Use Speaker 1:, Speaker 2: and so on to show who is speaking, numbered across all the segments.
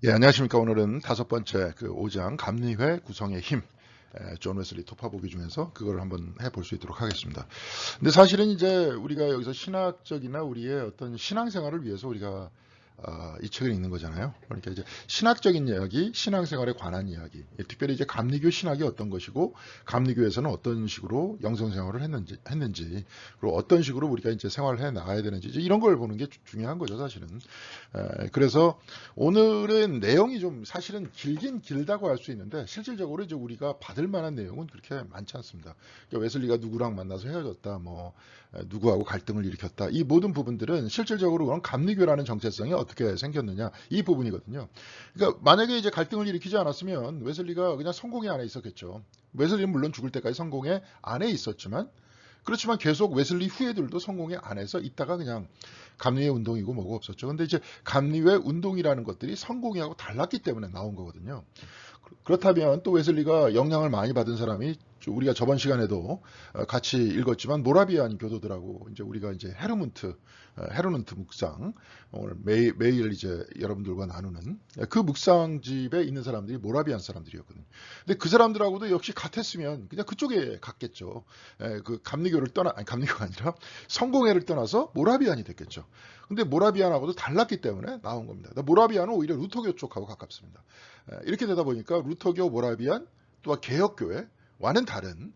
Speaker 1: 예, 안녕하십니까. 오늘은 다섯 번째 그 5장 감리회 구성의 힘, 존 웨슬리 토파보기 중에서 그걸 한번 해볼 수 있도록 하겠습니다. 근데 사실은 이제 우리가 여기서 신학적이나 우리의 어떤 신앙생활을 위해서 우리가 이 책을 읽는 거잖아요. 그러니까 이제 신학적인 이야기, 신앙생활에 관한 이야기, 특별히 이제 감리교 신학이 어떤 것이고, 감리교에서는 어떤 식으로 영성생활을 했는지, 그리고 어떤 식으로 우리가 이제 생활을 해 나가야 되는지, 이제 이런 걸 보는 게 중요한 거죠, 사실은. 그래서 오늘은 내용이 좀 사실은 길긴 길다고 할 수 있는데, 실질적으로 이제 우리가 받을 만한 내용은 그렇게 많지 않습니다. 그러니까 웨슬리가 누구랑 만나서 헤어졌다, 뭐 누구하고 갈등을 일으켰다, 이 모든 부분들은 실질적으로 그런 감리교라는 정체성이 어떻게 생겼느냐, 이 부분이거든요. 그러니까 만약에 이제 갈등을 일으키지 않았으면 웨슬리가 그냥 성공의 안에 있었겠죠. 웨슬리는 물론 죽을 때까지 성공의 안에 있었지만, 그렇지만 계속 웨슬리 후예들도 성공의 안에서 있다가 그냥 감리회 운동이고 뭐고 없었죠. 근데 이제 감리회 운동이라는 것들이 성공회하고 달랐기 때문에 나온 거거든요. 그렇다면 또 웨슬리가 영향을 많이 받은 사람이, 우리가 저번 시간에도 같이 읽었지만 모라비안 교도들하고, 이제 우리가 이제 헤르문트 묵상, 오늘 매일 이제 여러분들과 나누는 그 묵상집에 있는 사람들이 모라비안 사람들이었거든요. 근데 그 사람들하고도 역시 같았으면 그냥 그쪽에 갔겠죠. 그 감리교가 아니라 성공회를 떠나서 모라비안이 됐겠죠. 근데 모라비안하고도 달랐기 때문에 나온 겁니다. 모라비안은 오히려 루터교 쪽하고 가깝습니다. 이렇게 되다 보니까 루터교, 모라비안, 또한 개혁교회와는 다른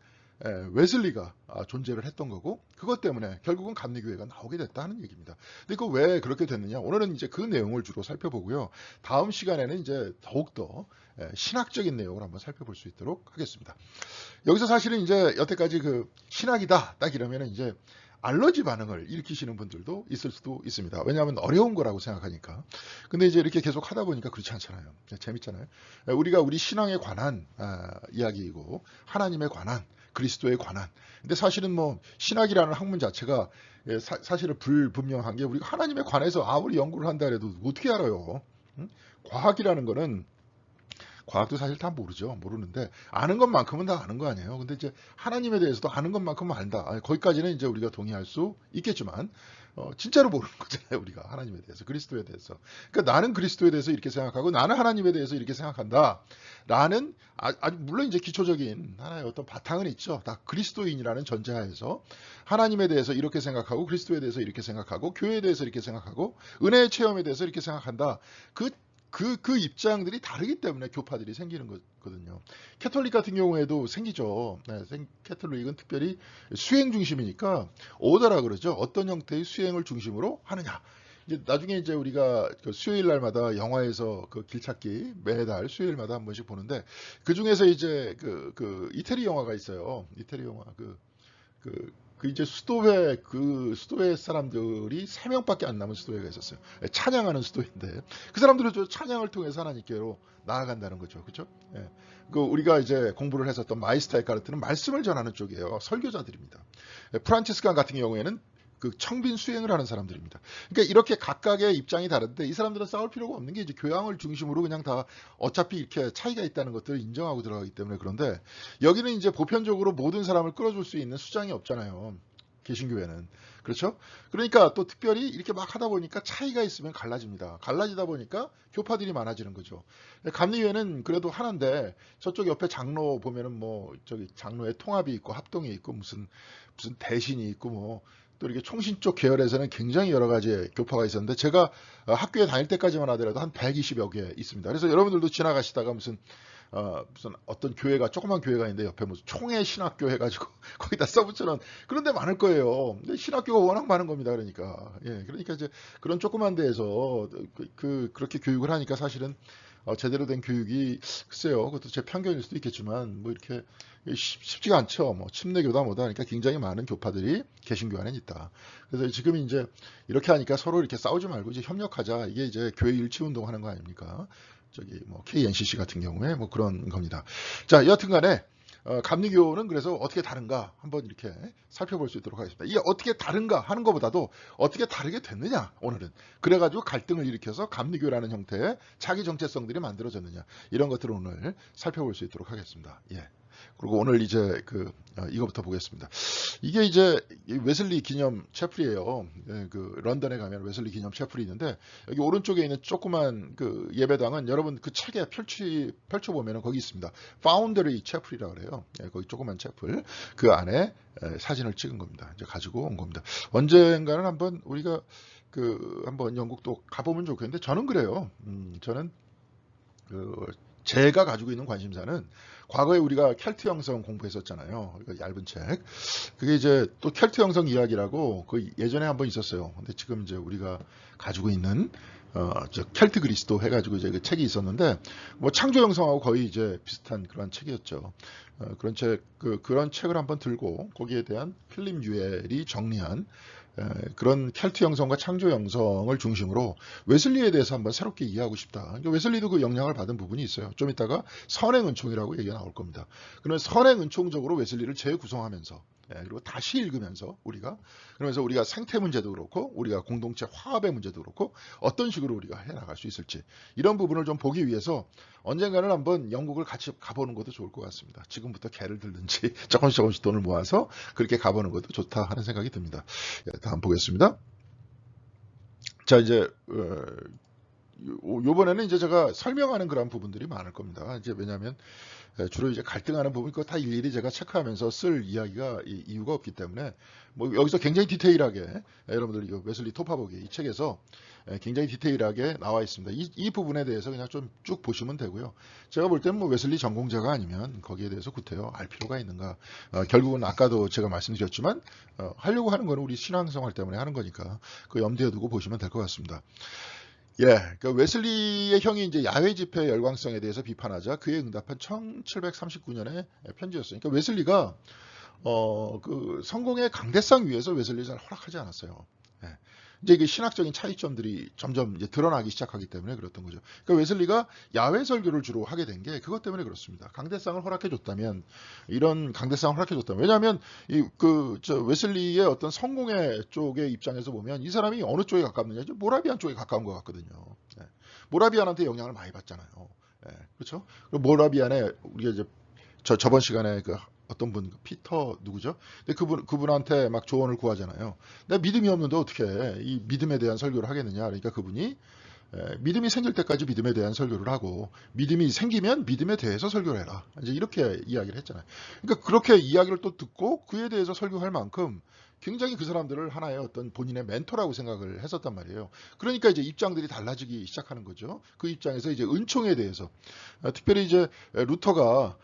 Speaker 1: 웨슬리가 존재를 했던 거고, 그것 때문에 결국은 감리교회가 나오게 됐다는 얘기입니다. 근데 그 왜 그렇게 됐느냐? 오늘은 이제 그 내용을 주로 살펴보고요. 다음 시간에는 이제 더욱더 신학적인 내용을 한번 살펴볼 수 있도록 하겠습니다. 여기서 사실은 이제 여태까지 그 신학이다 딱 이러면은 이제 알러지 반응을 일으키시는 분들도 있을 수도 있습니다. 왜냐하면 어려운 거라고 생각하니까. 근데 이제 이렇게 계속 하다 보니까 그렇지 않잖아요. 재밌잖아요. 우리가 우리 신앙에 관한 이야기이고, 하나님에 관한, 그리스도에 관한. 근데 사실은 뭐 신학이라는 학문 자체가 사실은 불분명한 게, 우리가 하나님에 관해서 아무리 연구를 한다 해도 어떻게 알아요? 응? 과학이라는 거는, 과학도 사실 다 모르는데 아는 것만큼은 다 아는 거 아니에요. 근데 이제 하나님에 대해서도 아는 것만큼은 안다. 거기까지는 이제 우리가 동의할 수 있겠지만, 진짜로 모르는 거잖아요. 우리가 하나님에 대해서, 그리스도에 대해서. 그러니까 나는 그리스도에 대해서 이렇게 생각하고, 나는 하나님에 대해서 이렇게 생각한다. 라는 아주 물론 이제 기초적인 하나의 어떤 바탕은 있죠. 다 그리스도인이라는 전제하에서 하나님에 대해서 이렇게 생각하고, 그리스도에 대해서 이렇게 생각하고, 교회에 대해서 이렇게 생각하고, 은혜의 체험에 대해서 이렇게 생각한다. 그 입장들이 다르기 때문에 교파들이 생기는 거거든요. 캐톨릭 같은 경우에도 생기죠. 캐톨릭은 특별히 수행 중심이니까 오더라 그러죠. 어떤 형태의 수행을 중심으로 하느냐. 이제 나중에 이제 우리가 그 수요일 날마다 영화에서 그 길찾기 매달 수요일마다 한 번씩 보는데, 그 중에서 이제 그 이태리 영화가 있어요. 이태리 영화 이제 수도회 사람들이 3명밖에 안 남은 수도회가 있었어요. 찬양하는 수도회인데, 그 사람들은 저 찬양을 통해서 하나님께로 나아간다는 거죠. 그렇죠? 예. 그 우리가 이제 공부를 했었던 마이스터 에카르트는 말씀을 전하는 쪽이에요. 설교자들입니다. 프란치스칸 같은 경우에는 그 청빈 수행을 하는 사람들입니다. 그러니까 이렇게 각각의 입장이 다른데, 이 사람들은 싸울 필요가 없는 게, 이제 교양을 중심으로 그냥 다 어차피 이렇게 차이가 있다는 것들을 인정하고 들어가기 때문에. 그런데 여기는 이제 보편적으로 모든 사람을 끌어줄 수 있는 수장이 없잖아요. 개신교회는. 그렇죠? 그러니까 또 특별히 이렇게 막 하다 보니까 차이가 있으면 갈라집니다. 갈라지다 보니까 교파들이 많아지는 거죠. 감리회는 그래도 하나인데, 저쪽 옆에 장로 보면은 뭐 저기 장로의 통합이 있고 합동이 있고 무슨 대신이 있고, 뭐 또 이렇게 총신 쪽 계열에서는 굉장히 여러 가지 교파가 있었는데, 제가 학교에 다닐 때까지만 하더라도 한 120여 개 있습니다. 그래서 여러분들도 지나가시다가 무슨 어떤 교회가, 조그만 교회가 있는데 옆에 무슨 총회 신학교 해가지고 거기다 써붙여놓은 그런 데 많을 거예요. 근데 신학교가 워낙 많은 겁니다. 그러니까. 예, 그러니까 이제 그런 조그만 데에서 그렇게 교육을 하니까 사실은 제대로 된 교육이, 글쎄요, 그것도 제 편견일 수도 있겠지만, 뭐 이렇게 쉽지가 않죠. 뭐 침례교다 뭐다 하니까 굉장히 많은 교파들이 개신교 안에 있다. 그래서 지금 이제 이렇게 하니까 서로 이렇게 싸우지 말고 이제 협력하자. 이게 이제 교회 일치 운동 하는 거 아닙니까? 저기 뭐 KNCC 같은 경우에 뭐 그런 겁니다. 자, 여하튼간에 감리교는 그래서 어떻게 다른가 한번 이렇게 살펴볼 수 있도록 하겠습니다. 이게 어떻게 다른가 하는 것보다도 어떻게 다르게 됐느냐, 오늘은. 그래가지고 갈등을 일으켜서 감리교라는 형태의 자기 정체성들이 만들어졌느냐, 이런 것들을 오늘 살펴볼 수 있도록 하겠습니다. 예. 그리고 오늘 이제 이거부터 보겠습니다. 이게 이제 웨슬리 기념 채플이에요. 예, 런던에 가면 웨슬리 기념 채플이 있는데 여기 오른쪽에 있는 조그만 예배당은 여러분 그 책에 펼쳐보면 거기 있습니다. 파운더리 채플이라고 그래요. 예, 거기 조그만 채플 그 안에 사진을 찍은 겁니다. 이제 가지고 온 겁니다. 언젠가는 한번 우리가 한번 영국도 가보면 좋겠는데 저는 그래요. 저는 제가 가지고 있는 관심사는 과거에 우리가 켈트 형성 공부했었잖아요. 얇은 책. 그게 이제 또 켈트 형성 이야기라고 예전에 한번 있었어요. 근데 지금 이제 우리가 가지고 있는 켈트 그리스도 해가지고 이제 그 책이 있었는데 뭐 창조 형성하고 거의 이제 비슷한 그런 책이었죠. 그런 책을 한번 들고 거기에 대한 필립 유엘이 정리한 그런 켈트 형성과 창조 형성을 중심으로 웨슬리에 대해서 한번 새롭게 이해하고 싶다. 그러니까 웨슬리도 그 영향을 받은 부분이 있어요. 좀 이따가 선행 은총이라고 얘기가 나올 겁니다. 그러면 선행 은총적으로 웨슬리를 재구성하면서 그리고 다시 읽으면서 그러면서 우리가 생태 문제도 그렇고 우리가 공동체 화합의 문제도 그렇고 어떤 식으로 우리가 해나갈 수 있을지 이런 부분을 좀 보기 위해서 언젠가는 한번 영국을 같이 가보는 것도 좋을 것 같습니다. 지금부터 개를 들든지 조금씩 돈을 모아서 그렇게 가보는 것도 좋다 하는 생각이 듭니다. 다음 보겠습니다. 자, 이제 요번에는 이제 제가 설명하는 그런 부분들이 많을 겁니다. 이제 왜냐하면 주로 이제 갈등하는 부분 그거 다 일일이 제가 체크하면서 쓸 이유가 없기 때문에 뭐 여기서 굉장히 디테일하게 여러분들 이 웨슬리 토파보기 이 책에서 굉장히 디테일하게 나와 있습니다. 이 부분에 대해서 그냥 좀 쭉 보시면 되고요. 제가 볼 때는 뭐 웨슬리 전공자가 아니면 거기에 대해서 구태여 알 필요가 있는가. 결국은 아까도 제가 말씀드렸지만 하려고 하는 거는 우리 신앙생활 때문에 하는 거니까 그 염두에 두고 보시면 될 것 같습니다. 예, 웨슬리의 형이 이제 야외 집회 열광성에 대해서 비판하자 그에 응답한 1739년의 편지였어요. 그러니까 웨슬리가 성공의 강대상 위에서 웨슬리 잘 허락하지 않았어요. 예. 이제 이게 신학적인 차이점들이 점점 이제 드러나기 시작하기 때문에 그랬던 거죠. 그러니까 웨슬리가 야외 설교를 주로 하게 된 게 그것 때문에 그렇습니다. 강대상을 허락해줬다면 이런 강대상을 허락해줬다면 왜냐하면 웨슬리의 어떤 성공의 쪽의 입장에서 보면 이 사람이 어느 쪽에 가깝느냐 모라비안 쪽에 가까운 것 같거든요. 예. 모라비안한테 영향을 많이 받잖아요. 예. 그렇죠? 모라비안에 우리가 이제 저번 시간에 어떤 분 피터 누구죠? 근데 그분한테 막 조언을 구하잖아요. 내가 믿음이 없는데 어떻게 이 믿음에 대한 설교를 하겠느냐? 그러니까 그분이 믿음이 생길 때까지 믿음에 대한 설교를 하고 믿음이 생기면 믿음에 대해서 설교를 해라. 이제 이렇게 이야기를 했잖아요. 그러니까 그렇게 이야기를 또 듣고 그에 대해서 설교할 만큼 굉장히 그 사람들을 하나의 어떤 본인의 멘토라고 생각을 했었단 말이에요. 그러니까 이제 입장들이 달라지기 시작하는 거죠. 그 입장에서 이제 은총에 대해서 특별히 이제 루터가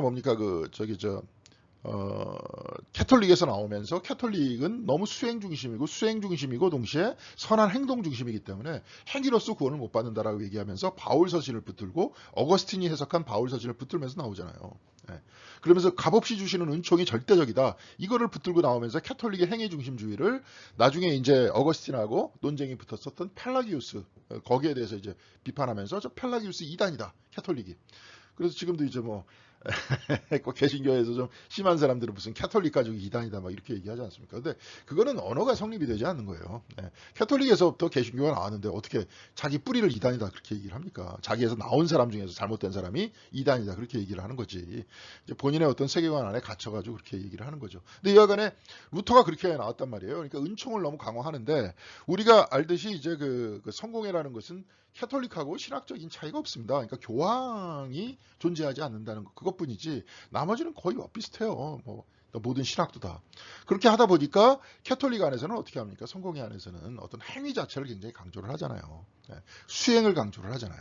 Speaker 1: 뭡니까? 캐톨릭에서 나오면서 캐톨릭은 너무 수행 중심이고 동시에 선한 행동 중심이기 때문에 행위로서 구원을 못 받는다라고 얘기하면서 바울 서신을 붙들고 어거스틴이 해석한 바울 서신을 붙들면서 나오잖아요. 예. 그러면서 값없이 주시는 은총이 절대적이다. 이거를 붙들고 나오면서 캐톨릭의 행위 중심주의를 나중에 이제 어거스틴하고 논쟁이 붙었었던 펠라기우스 거기에 대해서 이제 비판하면서 저 펠라기우스 이단이다. 캐톨릭이. 그래서 지금도 이제 개신교에서 좀 심한 사람들은 무슨 캐톨릭 가지고 이단이다 막 이렇게 얘기하지 않습니까? 근데 그거는 언어가 성립이 되지 않는 거예요. 네. 캐톨릭에서부터 개신교가 나왔는데 어떻게 자기 뿌리를 이단이다 그렇게 얘기를 합니까? 자기에서 나온 사람 중에서 잘못된 사람이 이단이다 그렇게 얘기를 하는 거지. 이제 본인의 어떤 세계관 안에 갇혀가지고 그렇게 얘기를 하는 거죠. 근데 여하간에 루터가 그렇게 나왔단 말이에요. 그러니까 은총을 너무 강화하는데 우리가 알듯이 이제 그 성공회라는 것은 캐톨릭하고 신학적인 차이가 없습니다. 그러니까 교황이 존재하지 않는다는 것 그것뿐이지 나머지는 거의 비슷해요. 모든 신학도 다. 그렇게 하다 보니까 캐톨릭 안에서는 어떻게 합니까? 성공회 안에서는 어떤 행위 자체를 굉장히 강조를 하잖아요. 수행을 강조를 하잖아요.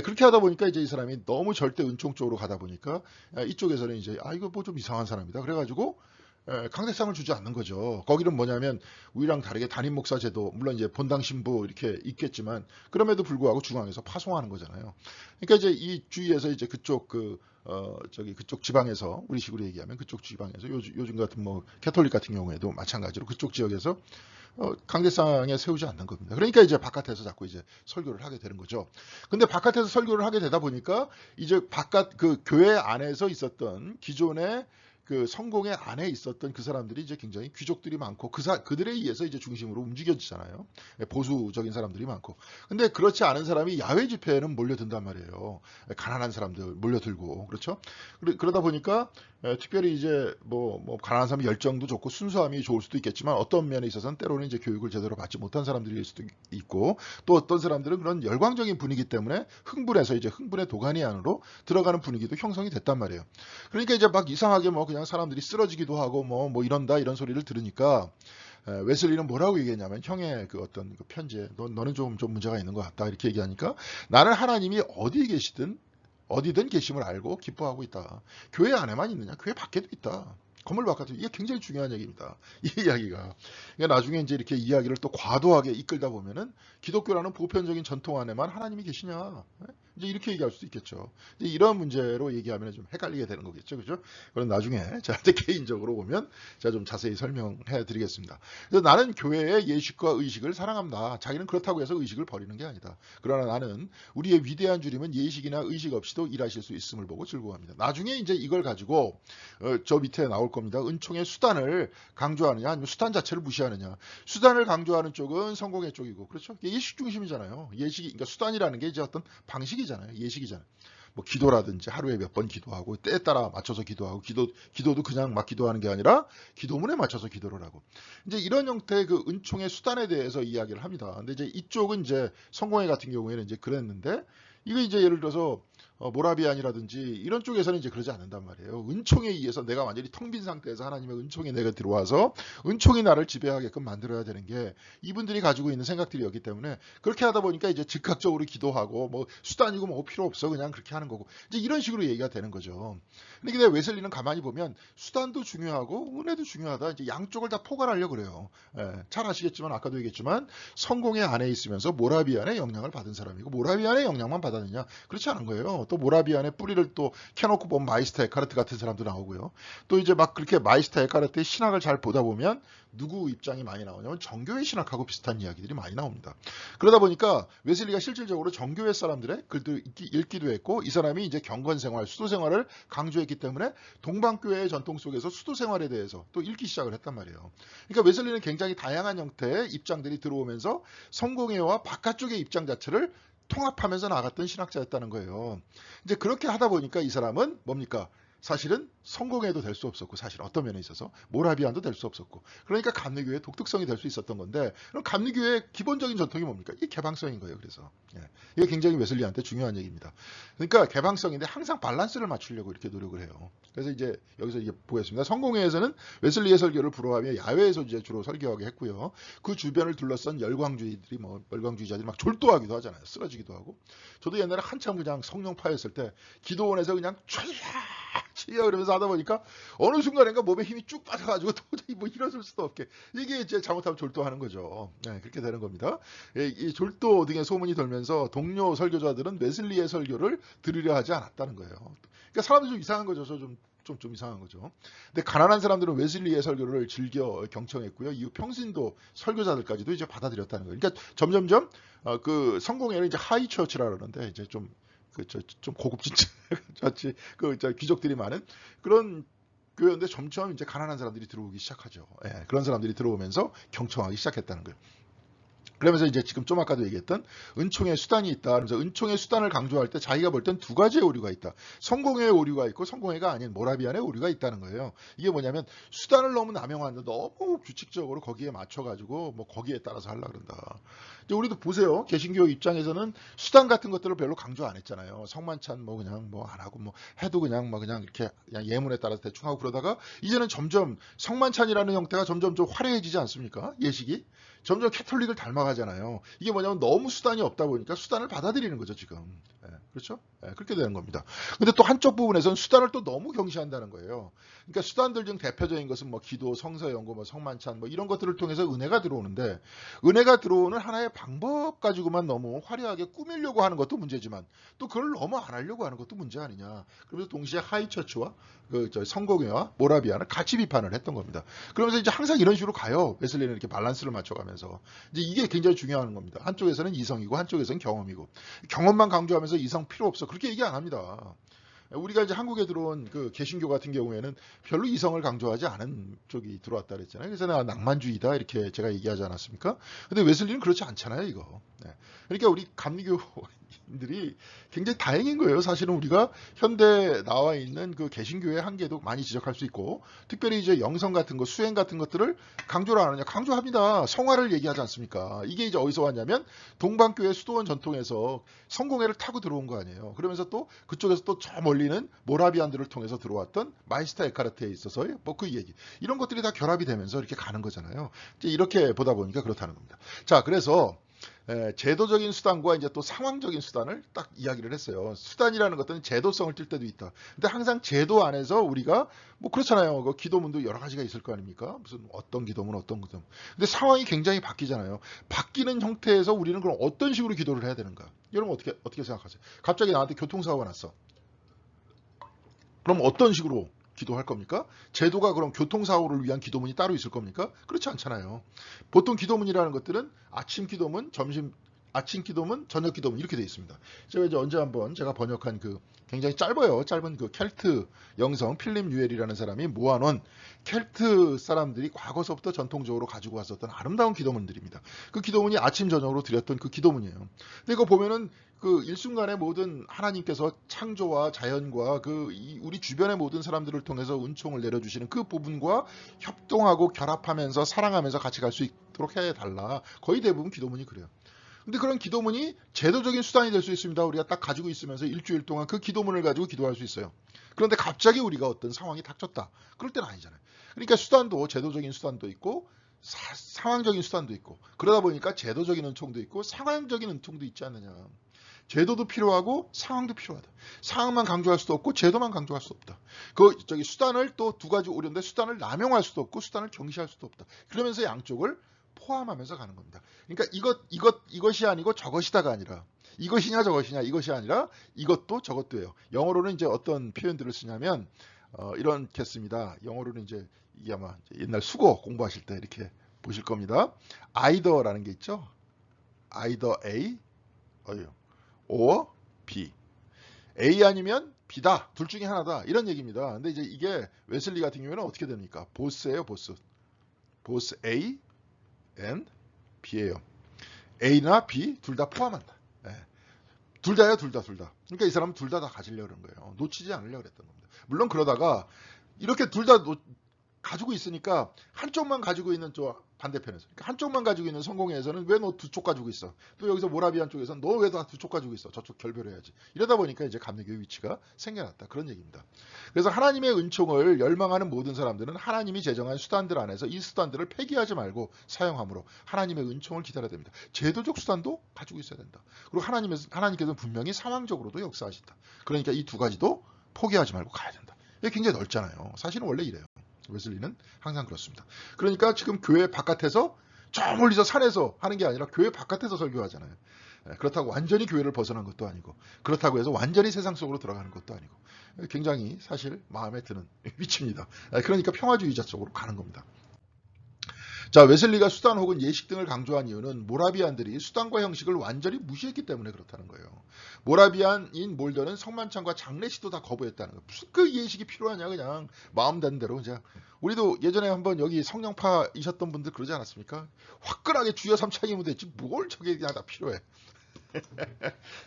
Speaker 1: 그렇게 하다 보니까 이제 이 사람이 너무 절대 은총 쪽으로 가다 보니까 이쪽에서는 이제 이거 뭐 좀 이상한 사람이다. 그래가지고 강대상을 주지 않는 거죠. 거기는 뭐냐면 우리랑 다르게 담임 목사 제도 물론 이제 본당 신부 이렇게 있겠지만 그럼에도 불구하고 중앙에서 파송하는 거잖아요. 그러니까 이제 이 주위에서 이제 그쪽 그쪽 지방에서 우리식으로 얘기하면 그쪽 지방에서 요즘 같은 캐톨릭 같은 경우에도 마찬가지로 그쪽 지역에서 강대상에 세우지 않는 겁니다. 그러니까 이제 바깥에서 자꾸 이제 설교를 하게 되는 거죠. 근데 바깥에서 설교를 하게 되다 보니까 이제 바깥 교회 안에서 있었던 기존의 그 성공의 안에 있었던 그 사람들이 이제 굉장히 귀족들이 많고 그들에 의해서 이제 중심으로 움직여지잖아요. 보수적인 사람들이 많고. 근데 그렇지 않은 사람이 야외 집회에는 몰려든단 말이에요. 가난한 사람들 몰려들고. 그렇죠? 그러다 보니까 특별히 이제 뭐 가난한 사람 열정도 좋고 순수함이 좋을 수도 있겠지만 어떤 면에 있어서는 때로는 이제 교육을 제대로 받지 못한 사람들일 수도 있고 또 어떤 사람들은 그런 열광적인 분위기 때문에 흥분해서 이제 흥분의 도가니 안으로 들어가는 분위기도 형성이 됐단 말이에요. 그러니까 이제 막 이상하게 뭐 그냥 사람들이 쓰러지기도 하고 뭐 이런다 이런 소리를 들으니까 웨슬리는 뭐라고 얘기했냐면 형의 그 어떤 그 편지에 너는 좀 문제가 있는 것 같다 이렇게 얘기하니까 나는 하나님이 어디든 계심을 알고 기뻐하고 있다. 교회 안에만 있느냐? 교회 밖에도 있다. 건물 바깥도 이게 굉장히 중요한 얘기입니다. 이 이야기가. 그러니까 나중에 이제 이렇게 이야기를 또 과도하게 이끌다 보면은 기독교라는 보편적인 전통 안에만 하나님이 계시냐? 이제 이렇게 얘기할 수도 있겠죠. 이제 이런 문제로 얘기하면 좀 헷갈리게 되는 거겠죠. 그죠? 그럼 나중에 제가 개인적으로 보면 제가 좀 자세히 설명해 드리겠습니다. 그래서 나는 교회의 예식과 의식을 사랑합니다. 자기는 그렇다고 해서 의식을 버리는 게 아니다. 그러나 나는 우리의 위대한 주님은 예식이나 의식 없이도 일하실 수 있음을 보고 즐거워합니다. 나중에 이제 이걸 가지고 저 밑에 나올 겁니다. 은총의 수단을 강조하느냐 아니면 수단 자체를 무시하느냐. 수단을 강조하는 쪽은 성공의 쪽이고 그렇죠? 예식 중심이잖아요. 예식이 그러니까 수단이라는 게 이제 어떤 방식이잖아요. 예식이잖아요. 뭐 기도라든지 하루에 몇 번 기도하고 때에 따라 맞춰서 기도하고 기도도 그냥 막 기도하는 게 아니라 기도문에 맞춰서 기도를 하고 이제 이런 형태의 그 은총의 수단에 대해서 이야기를 합니다. 근데 이제 이쪽은 이제 성공회 같은 경우에는 이제 그랬는데 이거 이제 예를 들어서 모라비안이라든지 이런 쪽에서는 이제 그러지 않는단 말이에요. 은총에 의해서 내가 완전히 텅 빈 상태에서 하나님의 은총에 내가 들어와서 은총이 나를 지배하게끔 만들어야 되는 게 이분들이 가지고 있는 생각들이었기 때문에 그렇게 하다 보니까 이제 즉각적으로 기도하고 뭐 수단이고 뭐 필요 없어 그냥 그렇게 하는 거고 이제 이런 식으로 얘기가 되는 거죠. 근데 웨슬리는 가만히 보면 수단도 중요하고 은혜도 중요하다. 이제 양쪽을 다 포괄하려고 그래요. 잘 아시겠지만 아까도 얘기했지만 성공의 안에 있으면서 모라비안의 영향을 받은 사람이고 모라비안의 영향만 받았느냐? 그렇지 않은 거예요. 또 모라비안의 뿌리를 또 켜놓고 보면 마이스터 에카르트 같은 사람도 나오고요. 또 이제 막 그렇게 마이스터 에카르트의 신학을 잘 보다 보면 누구 입장이 많이 나오냐면 정교회 신학하고 비슷한 이야기들이 많이 나옵니다. 그러다 보니까 웨슬리가 실질적으로 정교회 사람들의 글도 읽기도 했고 이 사람이 이제 경건 생활, 수도 생활을 강조했기 때문에 동방교회의 전통 속에서 수도 생활에 대해서 또 읽기 시작을 했단 말이에요. 그러니까 웨슬리는 굉장히 다양한 형태의 입장들이 들어오면서 성공회와 바깥쪽의 입장 자체를 통합하면서 나갔던 신학자였다는 거예요. 이제 그렇게 하다 보니까 이 사람은 뭡니까? 사실은 성공회도 될 수 없었고 사실 어떤 면에 있어서 모라비안도 될 수 없었고 그러니까 감리교회의 독특성이 될 수 있었던 건데 그럼 감리교회의 기본적인 전통이 뭡니까? 이게 개방성인 거예요. 그래서 이게 굉장히 웨슬리한테 중요한 얘기입니다. 그러니까 개방성인데 항상 밸런스를 맞추려고 이렇게 노력을 해요. 그래서 이제 여기서 이제 보겠습니다. 성공회에서는 웨슬리의 설교를 불허하며 야외에서 이제 주로 설교하게 했고요. 그 주변을 둘러싼 열광주의자들이 막 졸도하기도 하잖아요. 쓰러지기도 하고. 저도 옛날에 한참 그냥 성령파였을 때 기도원에서 그냥 치려 그러면서 하다 보니까 어느 순간인가 몸에 힘이 쭉 빠져가지고 도저히 뭐 일어설 수도 없게 이게 이제 잘못하면 졸도하는 거죠. 그렇게 되는 겁니다. 이 졸도 등의 소문이 돌면서 동료 설교자들은 웨슬리의 설교를 들으려 하지 않았다는 거예요. 그러니까 사람들이 좀 이상한 거죠. 좀 이상한 거죠. 근데 가난한 사람들은 웨슬리의 설교를 즐겨 경청했고요. 이후 평신도 설교자들까지도 이제 받아들였다는 거예요. 그러니까 점점점 그 성공회는 이제 하이 처치라 그러는데 이제 좀 고급진 귀족들이 많은 그런 교회인데 점점 이제 가난한 사람들이 들어오기 시작하죠. 그런 사람들이 들어오면서 경청하기 시작했다는 거예요. 그러면서 이제 지금 좀 아까도 얘기했던 은총의 수단이 있다. 그래서 은총의 수단을 강조할 때 자기가 볼 땐 두 가지의 오류가 있다. 성공회의 오류가 있고 성공회가 아닌 모라비안의 오류가 있다는 거예요. 이게 뭐냐면 수단을 너무 남용하는데 너무 규칙적으로 거기에 맞춰가지고 뭐 거기에 따라서 하려고 그런다. 이제 우리도 보세요. 개신교 입장에서는 수단 같은 것들을 별로 강조 안 했잖아요. 성만찬 뭐 그냥 뭐 안 하고 뭐 해도 그냥 이렇게 그냥 예문에 따라서 대충 하고 그러다가 이제는 점점 성만찬이라는 형태가 점점 좀 화려해지지 않습니까? 예식이. 점점 캐톨릭을 닮아가잖아요. 이게 뭐냐면 너무 수단이 없다 보니까 수단을 받아들이는 거죠, 지금. 그렇죠? 그렇게 되는 겁니다. 근데 또 한쪽 부분에서는 수단을 또 너무 경시한다는 거예요. 그러니까 수단들 중 대표적인 것은 뭐 기도, 성서 연구, 뭐 성만찬 뭐 이런 것들을 통해서 은혜가 들어오는데 은혜가 들어오는 하나의 방법 가지고만 너무 화려하게 꾸미려고 하는 것도 문제지만 또 그걸 너무 안 하려고 하는 것도 문제 아니냐. 그러면서 동시에 하이처치와 성공회와 모라비안을 같이 비판을 했던 겁니다. 그러면서 이제 항상 이런 식으로 가요. 웨슬리는 이렇게 밸런스를 맞춰가면서 이제 이게 굉장히 중요한 겁니다. 한쪽에서는 이성이고 한쪽에서는 경험이고 경험만 강조하면서 이성 필요 없어 그렇게 얘기 안 합니다. 우리가 이제 한국에 들어온 그 개신교 같은 경우에는 별로 이성을 강조하지 않은 쪽이 들어왔다 그랬잖아요. 그래서 내가 낭만주의다 이렇게 제가 얘기하지 않았습니까? 근데 웨슬리는 그렇지 않잖아요, 이거. 네. 그러니까 우리 감리교인들이 굉장히 다행인 거예요. 사실은 우리가 현대 나와 있는 그 개신교의 한계도 많이 지적할 수 있고, 특별히 이제 영성 같은 거, 수행 같은 것들을 강조를 안 하느냐? 강조합니다. 성화를 얘기하지 않습니까? 이게 이제 어디서 왔냐면 동방교회 수도원 전통에서 성공회를 타고 들어온 거 아니에요. 그러면서 또 그쪽에서 또 저 멀리는 모라비안들을 통해서 들어왔던 마이스터 에카르트에 있어서의 뭐 그 얘기, 이런 것들이 다 결합이 되면서 이렇게 가는 거잖아요. 이제 이렇게 보다 보니까 그렇다는 겁니다. 자, 그래서 제도적인 수단과 이제 또 상황적인 수단을 딱 이야기를 했어요. 수단이라는 것들은 제도성을 띌 때도 있다. 근데 항상 제도 안에서 우리가 뭐 그렇잖아요. 그 기도문도 여러 가지가 있을 거 아닙니까? 무슨 어떤 기도문, 어떤 기도문. 근데 상황이 굉장히 바뀌잖아요. 바뀌는 형태에서 우리는 그럼 어떤 식으로 기도를 해야 되는가? 여러분 어떻게 생각하세요? 갑자기 나한테 교통사고가 났어. 그럼 어떤 식으로 기도할 겁니까? 제도가 그럼 교통사고를 위한 기도문이 따로 있을 겁니까? 그렇지 않잖아요. 보통 기도문이라는 것들은 아침 기도문, 아침 기도문, 저녁 기도문 이렇게 되어 있습니다. 제가 이제 언제 한번 제가 번역한 그 굉장히 짧은 그 켈트 영성 필립 뉴엘이라는 사람이 모아놓은 켈트 사람들이 과거서부터 전통적으로 가지고 왔었던 아름다운 기도문들입니다. 그 기도문이 아침 저녁으로 드렸던 그 기도문이에요. 근데 이거 보면은 그 일순간에 모든 하나님께서 창조와 자연과 우리 주변의 모든 사람들을 통해서 은총을 내려주시는 그 부분과 협동하고 결합하면서 사랑하면서 같이 갈 수 있도록 해달라. 거의 대부분 기도문이 그래요. 근데 그런 기도문이 제도적인 수단이 될 수 있습니다. 우리가 딱 가지고 있으면서 일주일 동안 그 기도문을 가지고 기도할 수 있어요. 그런데 갑자기 우리가 어떤 상황이 닥쳤다. 그럴 때는 아니잖아요. 그러니까 수단도 제도적인 수단도 있고 상황적인 수단도 있고, 그러다 보니까 제도적인 은총도 있고 상황적인 은총도 있지 않느냐. 제도도 필요하고 상황도 필요하다. 상황만 강조할 수도 없고 제도만 강조할 수 없다. 수단을 또 두 가지 오려는데 수단을 남용할 수도 없고 수단을 경시할 수도 없다. 그러면서 양쪽을 포함하면서 가는 겁니다. 그러니까 이것이 아니고 저것이다가 아니라, 이것이냐 저것이냐 이것이 아니라 이것도 저것도예요. 영어로는 이제 어떤 표현들을 쓰냐면 이렇게 씁니다. 영어로는 이제 이게 아마 옛날 수거 공부하실 때 이렇게 보실 겁니다. either라는 게 있죠. either A or B. A 아니면 B다. 둘 중에 하나다. 이런 얘기입니다. 근데 이제 이게 웨슬리 같은 경우에는 어떻게 됩니까? 보스예요, 보스. 보스 A and B예요. A나 B 둘 다 포함한다. 네. 둘 다요, 둘 다. 그러니까 이 사람은 둘 다 가지려고 그런 거예요. 놓치지 않으려고 그랬던 겁니다. 물론 그러다가 이렇게 둘 다 가지고 있으니까 한쪽만 가지고 있는 저 반대편에서, 그러니까 한쪽만 가지고 있는 성공회에서는 왜 너 두 쪽 가지고 있어? 또 여기서 모라비안 쪽에서는 너 왜 다 두 쪽 가지고 있어? 저쪽 결별해야지. 이러다 보니까 이제 감리교의 위치가 생겨났다. 그런 얘기입니다. 그래서 하나님의 은총을 열망하는 모든 사람들은 하나님이 제정한 수단들 안에서 이 수단들을 폐기하지 말고 사용함으로 하나님의 은총을 기다려야 됩니다. 제도적 수단도 가지고 있어야 된다. 그리고 하나님께서는 분명히 상황적으로도 역사하신다. 그러니까 이 두 가지도 포기하지 말고 가야 된다. 이게 굉장히 넓잖아요. 사실은 원래 이래요. 웨슬리는 항상 그렇습니다. 그러니까 지금 교회 바깥에서 저 멀리서 산에서 하는 게 아니라 교회 바깥에서 설교하잖아요. 그렇다고 완전히 교회를 벗어난 것도 아니고, 그렇다고 해서 완전히 세상 속으로 들어가는 것도 아니고, 굉장히 사실 마음에 드는 위치입니다. 그러니까 평화주의자 쪽으로 가는 겁니다. 자, 웨슬리가 수단 혹은 예식 등을 강조한 이유는 모라비안들이 수단과 형식을 완전히 무시했기 때문에 그렇다는 거예요. 모라비안인 몰더는 성만찬과 장례식도 다 거부했다는 거예요. 무슨 그 예식이 필요하냐, 그냥 마음 닿는 대로. 그냥 우리도 예전에 한번 여기 성령파이셨던 분들 그러지 않았습니까? 화끈하게 주여 삼창이 무대했지 뭘 저게 그냥 다 필요해.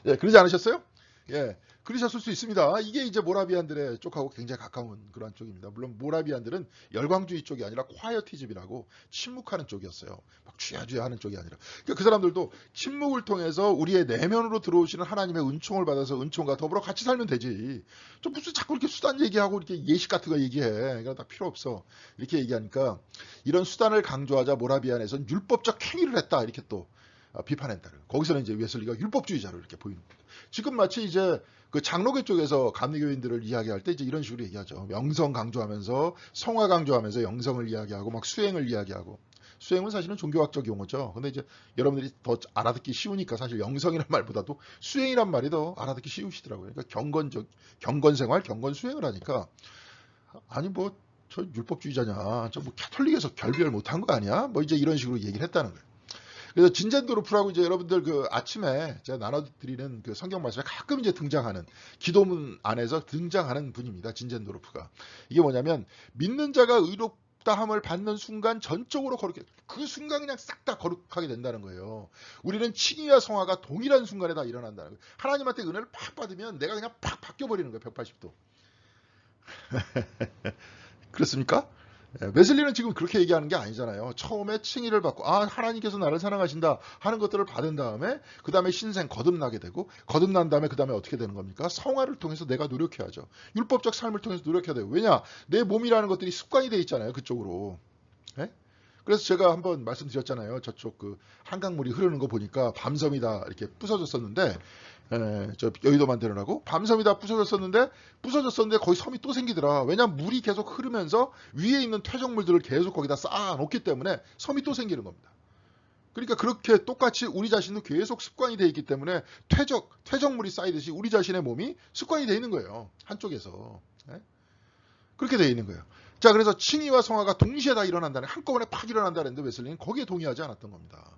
Speaker 1: 예, 그러지 않으셨어요? 예, 그러셨을 수 있습니다. 이게 이제 모라비안들의 쪽하고 굉장히 가까운 그런 쪽입니다. 물론 모라비안들은 열광주의 쪽이 아니라 콰이어티즘이라고 침묵하는 쪽이었어요. 막 쥐야쥐야 하는 쪽이 아니라. 그러니까 그 사람들도 침묵을 통해서 우리의 내면으로 들어오시는 하나님의 은총을 받아서 은총과 더불어 같이 살면 되지. 좀 무슨 자꾸 이렇게 수단 얘기하고 이렇게 예식 같은 거 얘기해. 그러니까 다 필요 없어. 이렇게 얘기하니까 이런 수단을 강조하자 모라비안에서는 율법적 행위를 했다. 이렇게 또 비판했다. 거기서는 이제 웨슬리가 율법주의자로 이렇게 보이는 겁니다. 지금 마치 이제 그 장로교 쪽에서 감리교인들을 이야기할 때 이제 이런 식으로 얘기하죠. 영성 강조하면서 성화 강조하면서 영성을 이야기하고 막 수행을 이야기하고. 수행은 사실은 종교학적 용어죠. 근데 이제 여러분들이 더 알아듣기 쉬우니까 사실 영성이란 말보다도 수행이란 말이 더 알아듣기 쉬우시더라고요. 그러니까 경건생활, 경건수행을 하니까 아니 뭐 저 율법주의자냐, 저 뭐 캐톨릭에서 결별 못한 거 아니야? 뭐 이제 이런 식으로 얘기를 했다는 거예요. 그래서 진젠도르프라고 이제 여러분들 그 아침에 제가 나눠드리는 그 성경 말씀에 가끔 이제 등장하는 기도문 안에서 등장하는 분입니다. 진젠도르프가. 이게 뭐냐면 믿는 자가 의롭다함을 받는 순간 전적으로 거룩해. 그 순간 그냥 싹 다 거룩하게 된다는 거예요. 우리는 칭의와 성화가 동일한 순간에 다 일어난다는 거예요. 하나님한테 은혜를 팍 받으면 내가 그냥 팍 바뀌어버리는 거예요. 180도. 그렇습니까? 웨슬리는 지금 그렇게 얘기하는 게 아니잖아요. 처음에 칭의를 받고 하나님께서 나를 사랑하신다 하는 것들을 받은 다음에 그 다음에 신생 거듭나게 되고 거듭난 다음에 그 다음에 어떻게 되는 겁니까? 성화를 통해서 내가 노력해야죠. 율법적 삶을 통해서 노력해야 돼요. 왜냐? 내 몸이라는 것들이 습관이 돼 있잖아요. 그쪽으로. 예? 그래서 제가 한번 말씀드렸잖아요. 저쪽 그 한강물이 흐르는 거 보니까 밤섬이 다 이렇게 부서졌었는데 저 여의도 만들어라고 밤섬이 다 부서졌었는데 거기 섬이 또 생기더라. 왜냐면 물이 계속 흐르면서 위에 있는 퇴적물들을 계속 거기다 쌓아놓기 때문에 섬이 또 생기는 겁니다. 그러니까 그렇게 똑같이 우리 자신도 계속 습관이 되어 있기 때문에 퇴적물이 쌓이듯이 우리 자신의 몸이 습관이 되어 있는 거예요. 한쪽에서. 그렇게 되어 있는 거예요. 자, 그래서 칭의와 성화가 동시에 다 일어난다는, 한꺼번에 팍 일어난다는 데 웨슬리는 거기에 동의하지 않았던 겁니다.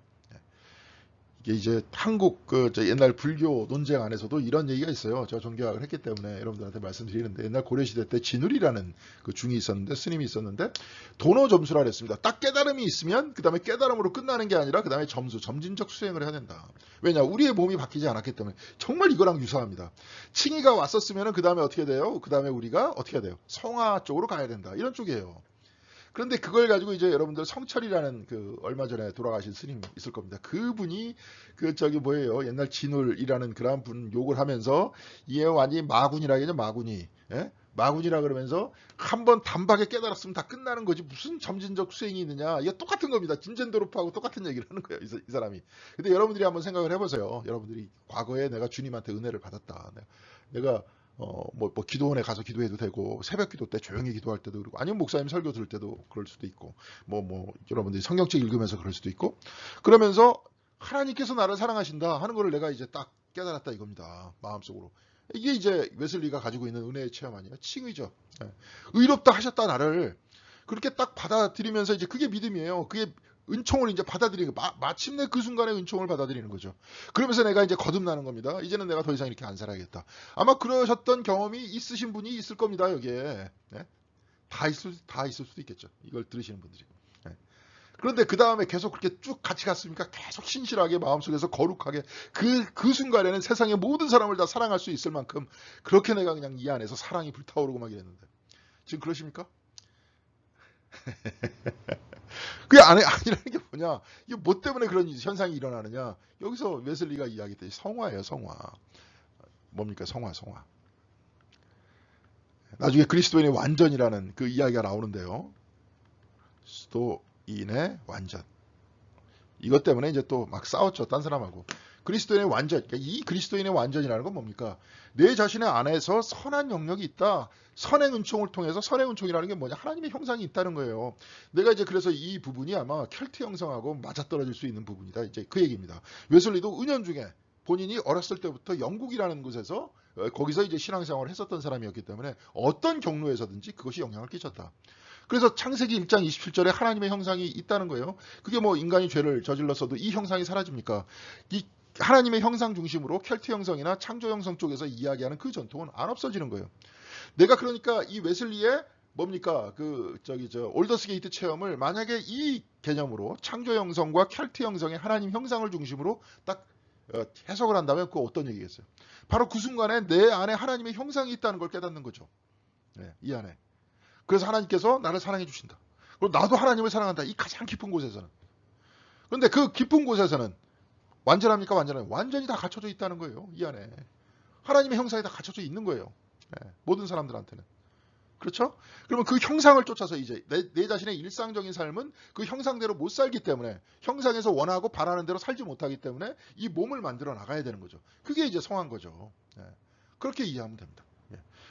Speaker 1: 이게 이제 한국 옛날 불교 논쟁 안에서도 이런 얘기가 있어요. 제가 종교학을 했기 때문에 여러분들한테 말씀드리는데, 옛날 고려시대 때 진울이라는 그 중이 있었는데, 스님이 있었는데, 도노 점수라 그랬습니다. 딱 깨달음이 있으면 그 다음에 깨달음으로 끝나는 게 아니라 그 다음에 점진적 수행을 해야 된다. 왜냐? 우리의 몸이 바뀌지 않았기 때문에. 정말 이거랑 유사합니다. 칭의가 왔었으면 그 다음에 어떻게 돼요? 그 다음에 우리가 어떻게 해야 돼요? 성화 쪽으로 가야 된다. 이런 쪽이에요. 그런데 그걸 가지고 이제 여러분들 성철이라는 그 얼마 전에 돌아가신 스님이 있을 겁니다. 그분이 뭐예요? 옛날 진울이라는 그런 분 욕을 하면서 이게 완전히 마군이라겠죠, 마군이. 예? 마군이라 그러면서 한번 단박에 깨달았으면 다 끝나는 거지 무슨 점진적 수행이 있느냐. 이게 똑같은 겁니다. 진젠도르프하고 똑같은 얘기를 하는 거예요, 이 사람이. 근데 여러분들이 한번 생각을 해보세요. 여러분들이 과거에 내가 주님한테 은혜를 받았다. 내가 기도원에 가서 기도해도 되고, 새벽 기도 때 조용히 기도할 때도 그러고, 아니면 목사님 설교 들을 때도 그럴 수도 있고, 여러분들이 성경책 읽으면서 그럴 수도 있고, 그러면서 하나님께서 나를 사랑하신다 하는 거를 내가 이제 딱 깨달았다 이겁니다. 마음속으로. 이게 이제 웨슬리가 가지고 있는 은혜의 체험 아니에요? 칭의죠. 의롭다 하셨다 나를. 그렇게 딱 받아들이면서 이제 그게 믿음이에요. 그게 은총을 이제 받아들이는 거. 마침내 그 순간에 은총을 받아들이는 거죠. 그러면서 내가 이제 거듭나는 겁니다. 이제는 내가 더 이상 이렇게 안 살아야겠다. 아마 그러셨던 경험이 있으신 분이 있을 겁니다. 여기에. 네? 다 있을 수도 있겠죠. 이걸 들으시는 분들이. 네. 그런데 그 다음에 계속 그렇게 쭉 같이 갔으니까 계속 신실하게 마음속에서 거룩하게 그 순간에는 세상의 모든 사람을 다 사랑할 수 있을 만큼 그렇게 내가 그냥 이 안에서 사랑이 불타오르고 막 이랬는데 지금 그러십니까? 그게 아니라는 게 뭐냐? 이게 뭐 때문에 그런 현상이 일어나느냐? 여기서 웨슬리가 이야기했듯이 성화예요, 성화. 뭡니까? 성화. 나중에 그리스도인의 완전이라는 그 이야기가 나오는데요. 그리스도인의 완전. 이것 때문에 이제 또 막 싸웠죠, 딴 사람하고. 그리스도인의 완전, 그러니까 이 그리스도인의 완전이라는 건 뭡니까? 내 자신의 안에서 선한 영역이 있다. 선행 은총을 통해서, 선행 은총이라는 게 뭐냐? 하나님의 형상이 있다는 거예요. 내가 이제 그래서 이 부분이 아마 켈트 형상하고 맞아떨어질 수 있는 부분이다. 이제 그 얘기입니다. 웨슬리도 은연중에 본인이 어렸을 때부터 영국이라는 곳에서 거기서 이제 신앙생활을 했었던 사람이었기 때문에 어떤 경로에서든지 그것이 영향을 끼쳤다. 그래서 창세기 1장 27절에 하나님의 형상이 있다는 거예요. 그게 인간이 죄를 저질렀어도 이 형상이 사라집니까? 이 하나님의 형상 중심으로 켈트 형성이나 창조 형성 쪽에서 이야기하는 그 전통은 안 없어지는 거예요. 내가 그러니까 이 웨슬리의 뭡니까? 올더스 게이트 체험을 만약에 이 개념으로 창조 형성과 켈트 형성의 하나님 형상을 중심으로 딱 해석을 한다면 그거 어떤 얘기겠어요? 바로 그 순간에 내 안에 하나님의 형상이 있다는 걸 깨닫는 거죠. 네, 이 안에. 그래서 하나님께서 나를 사랑해 주신다. 그리고 나도 하나님을 사랑한다. 이 가장 깊은 곳에서는. 그런데 그 깊은 곳에서는 완전합니까? 완전히 다 갖춰져 있다는 거예요. 이 안에. 하나님의 형상이 다 갖춰져 있는 거예요. 네, 모든 사람들한테는. 그렇죠? 그러면 그 형상을 쫓아서 이제 내 자신의 일상적인 삶은 그 형상대로 못 살기 때문에, 형상에서 원하고 바라는 대로 살지 못하기 때문에 이 몸을 만들어 나가야 되는 거죠. 그게 이제 성한 거죠. 네, 그렇게 이해하면 됩니다.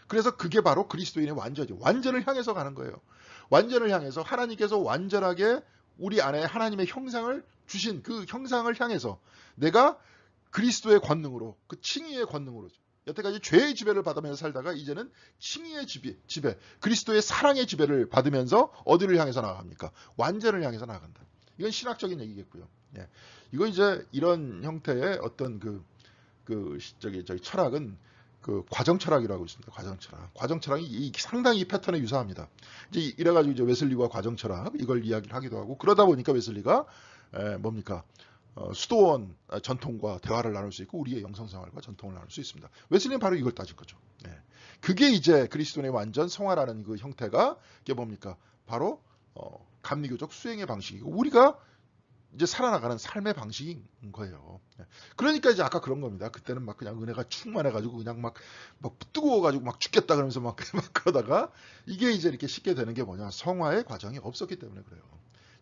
Speaker 1: 그래서 그게 바로 그리스도인의 완전이죠. 완전을 향해서 가는 거예요. 완전을 향해서 하나님께서 완전하게 우리 안에 하나님의 형상을 주신 그 형상을 향해서 내가 그리스도의 권능으로, 그 칭의의 권능으로, 여태까지 죄의 지배를 받으면서 살다가 이제는 칭의의 지배, 그리스도의 사랑의 지배를 받으면서 어디를 향해서 나아갑니까? 완전을 향해서 나아간다. 이건 신학적인 얘기겠고요. 예. 이거 이제 이런 형태의 어떤 저기 철학은 그 과정 철학이라고 있습니다. 과정 철학. 과정 철학이 상당히 이 패턴에 유사합니다. 이제 이래가지고 이제 웨슬리와 과정 철학 이걸 이야기를 하기도 하고 그러다 보니까 웨슬리가 뭡니까? 수도원 전통과 대화를 나눌 수 있고 우리의 영성생활과 전통을 나눌 수 있습니다. 웨슬리는 바로 이걸 따진 거죠. 예. 그게 이제 그리스도인의 완전 성화라는 그 형태가 이게 뭡니까? 바로 감리교적 수행의 방식이고 우리가 이제 살아나가는 삶의 방식인 거예요. 예. 그러니까 이제 아까 그런 겁니다. 그때는 막 그냥 은혜가 충만해가지고 그냥 막 뜨거워가지고 막 죽겠다 그러면서 막 그러다가 이게 이제 이렇게 쉽게 되는 게 뭐냐? 성화의 과정이 없었기 때문에 그래요.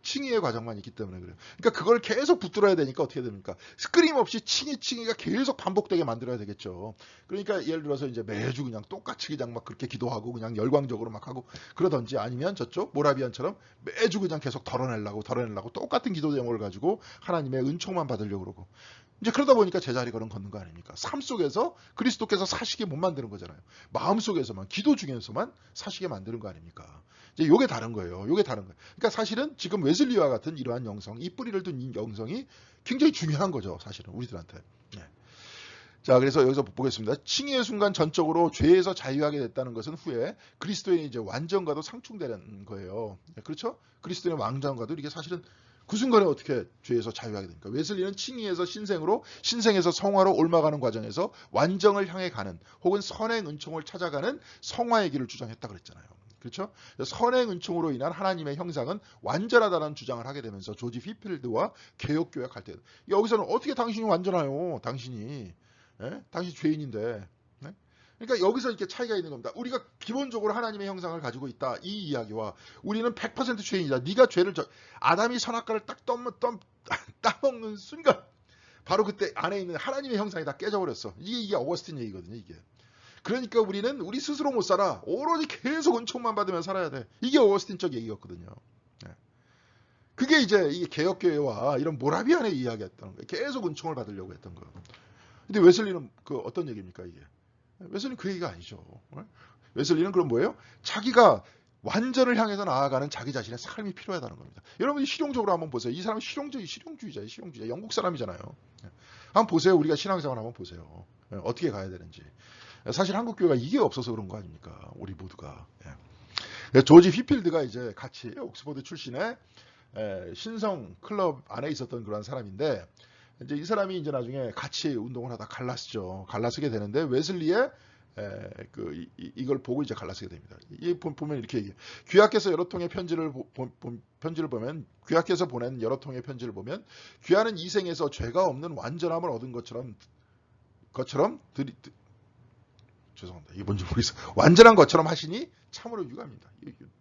Speaker 1: 칭의의 과정만 있기 때문에 그래요. 그러니까 그걸 계속 붙들어야 되니까 어떻게 됩니까? 끊임없이 칭의가 계속 반복되게 만들어야 되겠죠. 그러니까 예를 들어서 이제 매주 그냥 똑같이 그냥 막 그렇게 기도하고 그냥 열광적으로 막 하고 그러든지 아니면 저쪽 모라비안처럼 매주 그냥 계속 덜어내려고 똑같은 기도 제목을 가지고 하나님의 은총만 받으려고 그러고 이제 그러다 보니까 제자리 걸음 걷는 거 아닙니까? 삶 속에서 그리스도께서 사시게 못 만드는 거잖아요. 마음 속에서만 기도 중에서만 사시게 만드는 거 아닙니까? 이제 요게 다른 거예요. 요게 다른 거예요. 그러니까 사실은 지금 웨슬리와 같은 이러한 영성, 이 뿌리를 둔 이 영성이 굉장히 중요한 거죠. 사실은 우리들한테. 네. 자, 그래서 여기서 보겠습니다. 칭의의 순간 전적으로 죄에서 자유하게 됐다는 것은 후에 그리스도의 이제 완전과도 상충되는 거예요. 네, 그렇죠? 그리스도의 완전과도 이게 사실은 그 순간에 어떻게 죄에서 자유하게 됩니까? 웨슬리는 칭의에서 신생으로, 신생에서 성화로 옮아가는 과정에서 완정을 향해 가는 혹은 선행 은총을 찾아가는 성화의 길을 주장했다 그랬잖아요. 그렇죠? 선행 은총으로 인한 하나님의 형상은 완전하다는 주장을 하게 되면서 조지 휘필드와 개혁교회 갈 때 여기서는 어떻게 당신이 완전해요? 당신이. 예? 당신 죄인인데. 네? 그러니까 여기서 이렇게 차이가 있는 겁니다. 우리가 기본적으로 하나님의 형상을 가지고 있다. 이 이야기와 우리는 100% 죄인이다. 네가 죄를 아담이 선악과를 딱 따먹는 순간 바로 그때 안에 있는 하나님의 형상이 다 깨져버렸어. 이게 어거스틴 얘기거든요. 이게. 그러니까 우리는 우리 스스로 못 살아. 오로지 계속 은총만 받으면 살아야 돼. 이게 어거스틴적 얘기였거든요. 네. 그게 이제 이 개혁교회와 이런 모라비안의 이야기였던 거예요. 계속 은총을 받으려고 했던 거예요. 근데 웨슬리는 그 어떤 얘기입니까 이게? 웨슬리는 그 얘기가 아니죠. 웨슬리는 그럼 뭐예요? 자기가 완전을 향해서 나아가는 자기 자신의 삶이 필요하다는 겁니다. 여러분이 실용적으로 한번 보세요. 이 사람은 실용주의자예요. 영국 사람이잖아요. 한번 보세요. 우리가 신앙생활 한번 보세요. 어떻게 가야 되는지. 사실 한국 교회가 이게 없어서 그런 거 아닙니까? 우리 모두가. 조지 휘필드가 이제 같이 옥스퍼드 출신의 신성 클럽 안에 있었던 그런 사람인데 이제 이 사람이 이제 나중에 같이 운동을 하다 갈라쓰죠. 갈라쓰게 되는데 웨슬리의 이걸 보고 이제 갈라쓰게 됩니다. 이 보면 이렇게 얘기해요. 귀하께서 여러 통의 편지를 보면 귀하께서 보낸 여러 통의 편지를 보면 귀하는 이 생에서 죄가 없는 완전함을 얻은 것처럼 죄송합니다. 이게 뭔지 모르겠어요. 완전한 것처럼 하시니 참으로 유감입니다.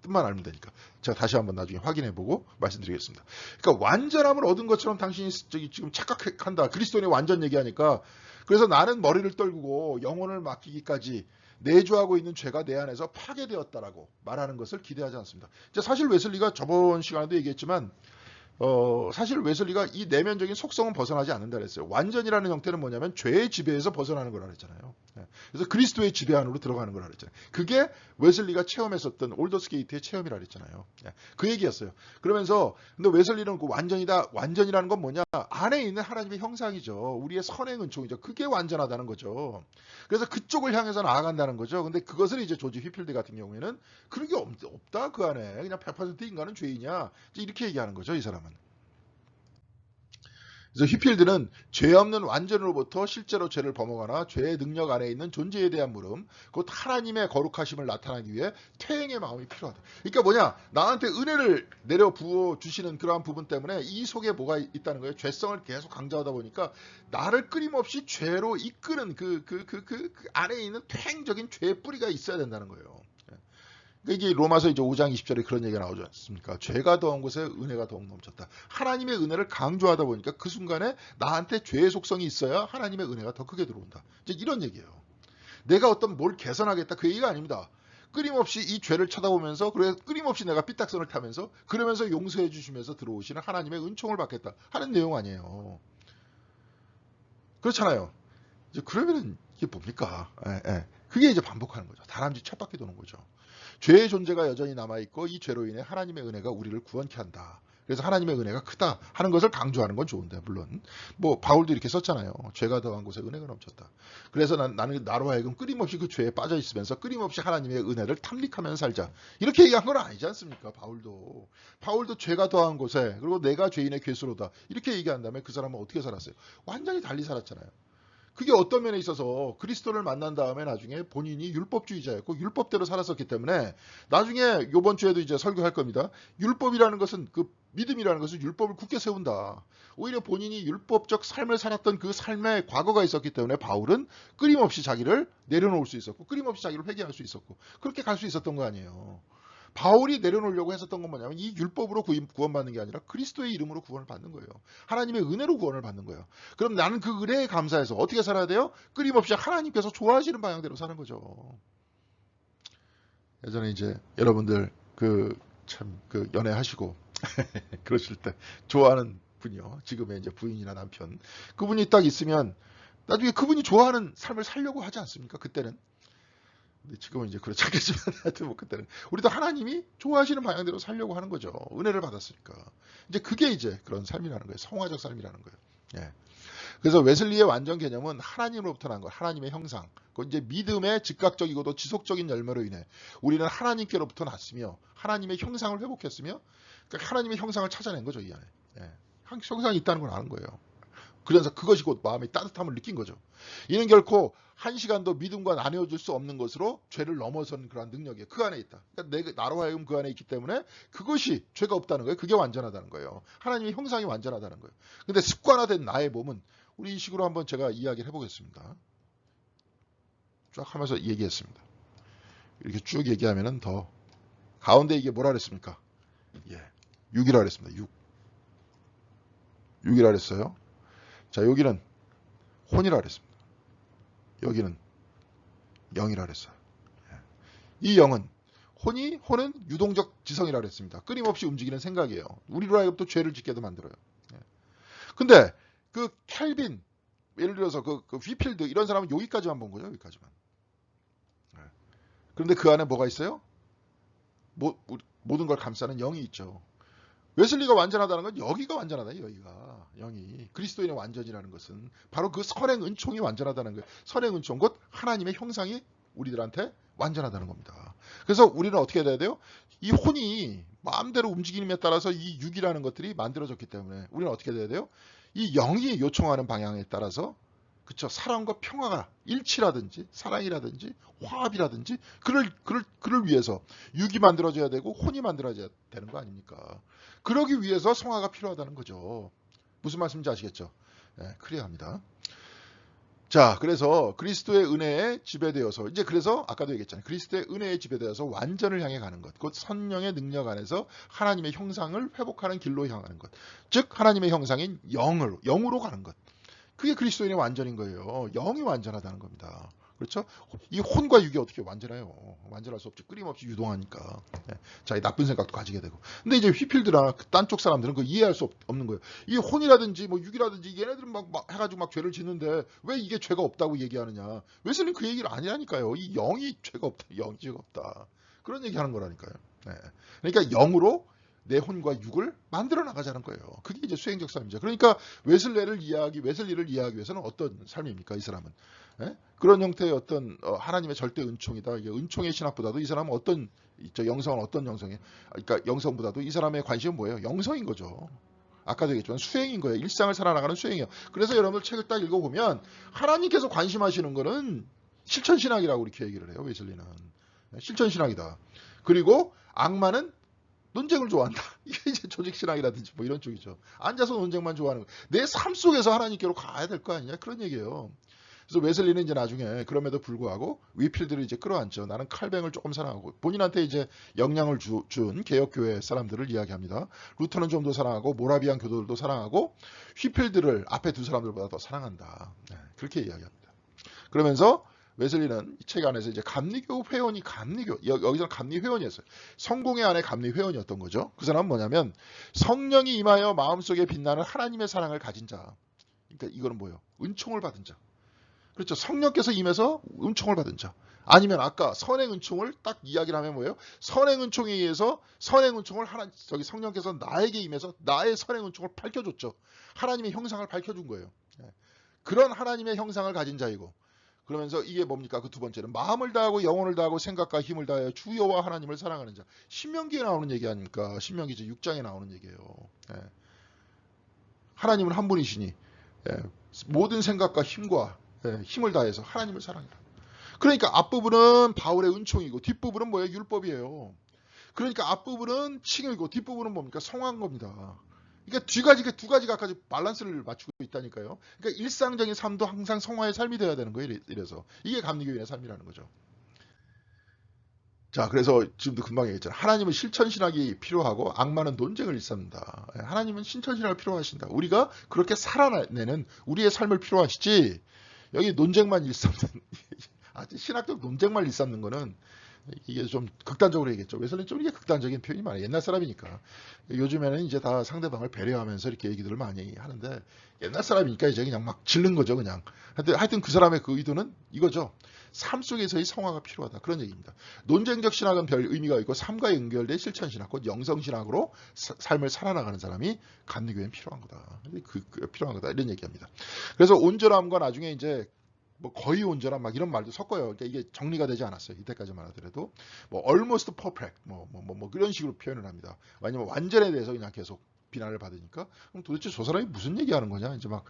Speaker 1: 뜻만 알면 되니까. 제가 다시 한번 나중에 확인해보고 말씀드리겠습니다. 그러니까 완전함을 얻은 것처럼 당신이 지금 착각한다. 그리스도인의 완전 얘기하니까 그래서 나는 머리를 떨구고 영혼을 맡기기까지 내주하고 있는 죄가 내 안에서 파괴되었다라고 말하는 것을 기대하지 않습니다. 사실 웨슬리가 저번 시간에도 얘기했지만 사실 웨슬리가 이 내면적인 속성은 벗어나지 않는다 그랬어요. 완전이라는 형태는 뭐냐면 죄의 지배에서 벗어나는 거라 그랬잖아요. 그래서 그리스도의 지배 안으로 들어가는 거라 그랬잖아요. 그게 웨슬리가 체험했었던 올더스 게이트의 체험이라 그랬잖아요. 그 얘기였어요. 그러면서 근데 웨슬리는 그 완전이라는 건 뭐냐? 안에 있는 하나님의 형상이죠. 우리의 선행 은총이죠. 그게 완전하다는 거죠. 그래서 그쪽을 향해서 나아간다는 거죠. 근데 그것을 이제 조지 휘필드 같은 경우에는 그런 게 없다 그 안에. 그냥 100% 인간은 죄이냐? 이렇게 얘기하는 거죠. 이 사람은. 그래서 휘필드는 죄 없는 완전으로부터 실제로 죄를 범하거나 죄의 능력 안에 있는 존재에 대한 물음, 곧 하나님의 거룩하심을 나타나기 위해 퇴행의 마음이 필요하다. 그러니까 뭐냐? 나한테 은혜를 내려 부어 주시는 그러한 부분 때문에 이 속에 뭐가 있다는 거예요? 죄성을 계속 강조하다 보니까 나를 끊임없이 죄로 이끄는 그 안에 있는 퇴행적인 죄의 뿌리가 있어야 된다는 거예요. 이게 로마서 이제 5장 20절에 그런 얘기가 나오지 않습니까? 죄가 더한 곳에 은혜가 더욱 넘쳤다. 하나님의 은혜를 강조하다 보니까 그 순간에 나한테 죄의 속성이 있어야 하나님의 은혜가 더 크게 들어온다. 이제 이런 얘기예요. 내가 어떤 뭘 개선하겠다 그 얘기가 아닙니다. 끊임없이 이 죄를 쳐다보면서 그래 끊임없이 내가 삐딱선을 타면서 그러면서 용서해 주시면서 들어오시는 하나님의 은총을 받겠다 하는 내용 아니에요. 그렇잖아요. 이제 그러면은 이게 뭡니까? 그게 이제 반복하는 거죠. 다람쥐 쳇바퀴 도는 거죠. 죄의 존재가 여전히 남아있고 이 죄로 인해 하나님의 은혜가 우리를 구원케 한다. 그래서 하나님의 은혜가 크다 하는 것을 강조하는 건 좋은데, 물론 뭐 바울도 이렇게 썼잖아요. 죄가 더한 곳에 은혜가 넘쳤다. 그래서 나는 나로 하여금 끊임없이 그 죄에 빠져 있으면서 끊임없이 하나님의 은혜를 탐닉하면서 살자, 이렇게 얘기한 건 아니지 않습니까? 바울도 죄가 더한 곳에, 그리고 내가 죄인의 괴수로다, 이렇게 얘기한 다음에 그 사람은 어떻게 살았어요? 완전히 달리 살았잖아요. 그게 어떤 면에 있어서 그리스도를 만난 다음에 나중에 본인이 율법주의자였고 율법대로 살았었기 때문에, 나중에 이번 주에도 이제 설교할 겁니다. 율법이라는 것은, 그 믿음이라는 것은 율법을 굳게 세운다. 오히려 본인이 율법적 삶을 살았던 그 삶의 과거가 있었기 때문에 바울은 끊임없이 자기를 내려놓을 수 있었고 끊임없이 자기를 회개할 수 있었고 그렇게 갈 수 있었던 거 아니에요. 바울이 내려놓으려고 했었던 건 뭐냐면, 이 율법으로 구원받는 게 아니라 그리스도의 이름으로 구원을 받는 거예요. 하나님의 은혜로 구원을 받는 거예요. 그럼 나는 그 은혜에 감사해서 어떻게 살아야 돼요? 끊임없이 하나님께서 좋아하시는 방향대로 사는 거죠. 예전에 이제 여러분들 그 연애하시고 그러실 때 좋아하는 분이요, 지금의 이제 부인이나 남편, 그분이 딱 있으면 나중에 그분이 좋아하는 삶을 살려고 하지 않습니까? 그때는. 근데 지금은 이제 그렇지 않겠지만, 하여튼 뭐 그때는 우리도 하나님이 좋아하시는 방향대로 살려고 하는 거죠. 은혜를 받았으니까. 이제 그게 이제 그런 삶이라는 거예요. 성화적 삶이라는 거예요. 예. 그래서 웨슬리의 완전 개념은 하나님으로부터 난 것, 하나님의 형상. 그 이제 믿음의 즉각적이고도 지속적인 열매로 인해 우리는 하나님께로부터 났으며 하나님의 형상을 회복했으며, 그러니까 하나님의 형상을 찾아낸 거죠, 이 안에. 예. 형상이 있다는 걸 아는 거예요. 그래서 그것이 곧 마음의 따뜻함을 느낀 거죠. 이는 결코 한 시간도 믿음과 나뉘어질 수 없는 것으로 죄를 넘어선 그러한 능력이 그 안에 있다. 그러니까 나로 하여금 그 안에 있기 때문에 그것이 죄가 없다는 거예요. 그게 완전하다는 거예요. 하나님의 형상이 완전하다는 거예요. 근데 습관화된 나의 몸은, 우리 이 식으로 한번 제가 이야기를 해보겠습니다. 쫙 하면서 얘기했습니다. 이렇게 쭉 얘기하면은 더, 가운데 이게 뭐라 그랬습니까? 예, 6이라 그랬습니다. 6이라 그랬어요. 자, 여기는 혼이라 그랬습니다. 여기는 영이라 그랬어요. 이 영은, 혼은 유동적 지성이라 그랬습니다. 끊임없이 움직이는 생각이에요. 우리로 하여금 또 죄를 짓게도 만들어요. 근데 그 켈빈, 예를 들어서 그 휘필드, 이런 사람은 여기까지만 본 거죠. 여기까지만. 그런데 그 안에 뭐가 있어요? 모든 걸 감싸는 영이 있죠. 웨슬리가 완전하다는 건 여기가 완전하다. 여기가 영이, 그리스도인의 완전이라는 것은 바로 그 선행 은총이 완전하다는 거예요. 선행 은총, 곧 하나님의 형상이 우리들한테 완전하다는 겁니다. 그래서 우리는 어떻게 해야 돼요? 이 혼이 마음대로 움직임에 따라서 이 육이라는 것들이 만들어졌기 때문에 우리는 어떻게 해야 돼요? 이 영이 요청하는 방향에 따라서, 그쵸, 사랑과 평화가, 일치라든지 사랑이라든지 화합이라든지 그를 위해서 육이 만들어져야 되고 혼이 만들어져야 되는 거 아닙니까? 그러기 위해서 성화가 필요하다는 거죠. 무슨 말씀인지 아시겠죠? 네, 그래야 합니다. 자, 그래서 그리스도의 은혜에 지배되어서, 이제 그래서 아까도 얘기했잖아요. 그리스도의 은혜에 지배되어서 완전을 향해 가는 것, 곧 성령의 능력 안에서 하나님의 형상을 회복하는 길로 향하는 것, 즉 하나님의 형상인 영으로 가는 것. 그게 그리스도인의 완전인 거예요. 영이 완전하다는 겁니다. 그렇죠? 이 혼과 육이 어떻게 완전해요? 완전할 수 없죠. 끊임없이 유동하니까. 자기 나쁜 생각도 가지게 되고. 근데 이제 휘필드나 딴 쪽 사람들은 그거 이해할 수 없는 거예요. 이 혼이라든지 뭐 육이라든지 얘네들은 막 해가지고 막 죄를 짓는데 왜 이게 죄가 없다고 얘기하느냐? 웨슬리는 그 얘기를 아니라니까요. 이 영이 죄가 없다. 영이 죄가 없다. 그런 얘기하는 거라니까요. 그러니까 영으로 내 혼과 육을 만들어 나가자는 거예요. 그게 이제 수행적 삶이죠. 그러니까 웨슬리를 이해하기 위해서는 어떤 삶입니까? 이 사람은. 그런 형태의 어떤 하나님의 절대 은총이다. 이게 은총의 신학보다도 이 사람은 어떤, 영성은 어떤 영성이에요? 그러니까 영성보다도 이 사람의 관심은 뭐예요? 영성인 거죠. 아까도 얘기했지만 수행인 거예요. 일상을 살아나가는 수행이에요. 그래서 여러분들 책을 딱 읽어보면 하나님께서 관심하시는 거는 실천신학이라고 이렇게 얘기를 해요. 웨슬리는. 실천신학이다. 그리고 악마는 논쟁을 좋아한다. 이게 이제 조직신학이라든지 뭐 이런 쪽이죠. 앉아서 논쟁만 좋아하는 거. 내 삶 속에서 하나님께로 가야 될 거 아니냐, 그런 얘기예요. 그래서 웨슬리는 이제 나중에 그럼에도 불구하고 위필드를 이제 끌어안죠. 나는 칼뱅을 조금 사랑하고, 본인한테 이제 영향을 준 개혁교회 사람들을 이야기합니다. 루터는 좀 더 사랑하고 모라비안 교도들도 사랑하고 휘필드를 앞에 두 사람들보다 더 사랑한다. 그렇게 이야기합니다. 그러면서 웨슬리는 이 책 안에서 이제 감리교 회원이 여기서는 감리 회원이었어요. 성공의 안에 감리 회원이었던 거죠. 그 사람은 뭐냐면 성령이 임하여 마음속에 빛나는 하나님의 사랑을 가진 자. 그러니까 이거는 뭐예요? 은총을 받은 자. 그렇죠. 성령께서 임해서 은총을 받은 자. 아니면 아까 선행 은총을 딱 이야기를 하면 뭐예요? 선행 은총에 의해서 선행 은총을 성령께서 나에게 임해서 나의 선행 은총을 밝혀줬죠. 하나님의 형상을 밝혀준 거예요. 그런 하나님의 형상을 가진 자이고, 그러면서 이게 뭡니까? 그 두 번째는 마음을 다하고 영혼을 다하고 생각과 힘을 다하여 주 여호와 하나님을 사랑하는 자. 신명기에 나오는 얘기 아닙니까? 신명기 6장에 나오는 얘기예요. 하나님은 한 분이시니 모든 생각과 힘과 힘을 다해서 하나님을 사랑해라. 그러니까 앞부분은 바울의 은총이고 뒷부분은 뭐예요? 율법이에요. 그러니까 앞부분은 칭의고 뒷부분은 뭡니까? 성화인 겁니다. 그러니까 두 가지가 아까 밸런스를 맞추고 있다니까요. 그러니까 일상적인 삶도 항상 성화의 삶이 돼야 되는 거예요. 이래서 이게 감리교인의 삶이라는 거죠. 자, 그래서 지금도 금방 얘기했잖아요. 하나님은 실천신학이 필요하고 악마는 논쟁을 일삼는다. 하나님은 실천신학을 필요하신다. 우리가 그렇게 살아내는 우리의 삶을 필요하시지, 여기 논쟁만 일삼는 신학적 논쟁만 일삼는 거는 이게 좀 극단적으로 얘기했죠. 웨슬리는 좀 이게 극단적인 표현이 많아요. 옛날 사람이니까. 요즘에는 이제 다 상대방을 배려하면서 이렇게 얘기들을 많이 하는데, 옛날 사람이니까 이제 그냥 막 질른 거죠, 그냥. 하여튼 그 사람의 그 의도는 이거죠. 삶 속에서의 성화가 필요하다. 그런 얘기입니다. 논쟁적 신학은 별 의미가 있고 삶과 연결된 실천 신학, 곧 영성 신학으로 삶을 살아나가는 사람이 감리교회는 필요한 거다. 필요한 거다. 이런 얘기합니다. 그래서 온전함과 나중에 이제 뭐 거의 온전한 막 이런 말도 섞어요. 그러니까 이게 정리가 되지 않았어요. 이때까지만 하더라도 뭐 almost perfect 뭐 그런 식으로 표현을 합니다. 왜냐면 완전에 대해서 그냥 계속 비난을 받으니까, 그럼 도대체 저 사람이 무슨 얘기하는 거냐 이제 막